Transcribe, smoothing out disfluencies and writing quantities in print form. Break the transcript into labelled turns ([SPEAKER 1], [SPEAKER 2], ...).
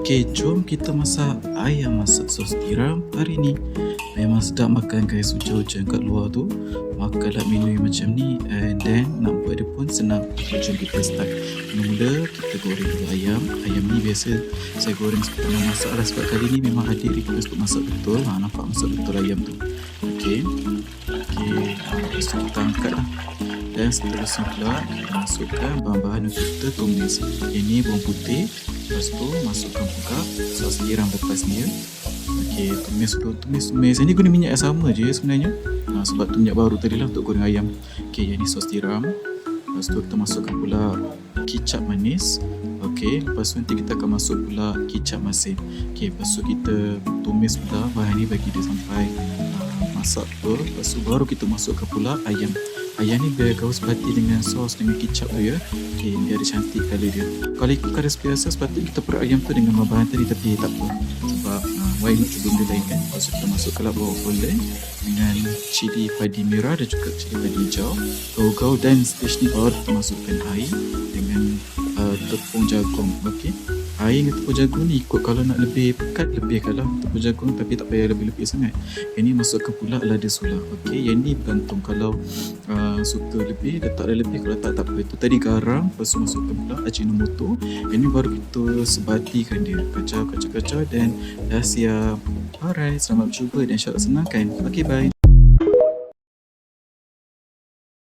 [SPEAKER 1] Okey, jom kita masak ayam masak sos tiram hari ni. Memang sedap makan guys, hujan-hujan kat luar tu. Makanlah menu yang macam ni and then nak buat dia pun senang. Jom kita start. Mula-mula kita goreng dulu ayam. Ayam ni biasa saya goreng sebelum masak lah sebab kali ni memang adik request untuk masak betul. Nampak masak betul ayam tu. Okey. Lepas tu kita angkat lah. Dan seterusnya pula kita masukkan bahan-bahan yang kita tumis. Ini bawang putih. Lepas tu masukkan pula sos tiram lepas ni ya. Okey, tumis dulu, tumis. Ini guna minyak yang sama je sebenarnya. Sebab tu minyak baru tadi lah untuk goreng ayam. Okey, yang ni sos tiram. Lepas tu kita masukkan pula kicap manis. Okey, lepas tu nanti kita akan masuk pula kicap masin. Okey, lepas tu kita tumis pula bahan ni bagi dia sampai masak betul. Lepas tu baru kita masukkan pula ayam. Ayam ni biar kau sepati dengan sos dengan kicap tu ya. Okey, biar dia cantik colour dia. Kalau ikut kadar biasa sepatutnya kita perut ayam tu dengan bahan tadi, tapi tak apa. Sebab why not cuba benda lain kan. Lepas tu kita masukkan bawang golden dengan cili padi merah dan juga cili padi hijau. Gaul-gaul dan stage ni baru kita masukkan air dengan tepung jagung. Okey. Air dengan tepung jagung ni ikut, kalau nak lebih pekat lebihkanlah tepung jagung, tapi tak payah lebih-lebih sangat. Yang ni masukkan pula lada sula. Okey, yang ni bergantung, kalau suka lebih letaklah lebih, kalau tak apa. Itu tadi garam, lepas tu masukkan pula ajinomoto. Yang ni baru kita sebatikan dia, kacau dan dah siap. Alright, selamat bercuba dan insyaAllah senang kan. Okey, bye.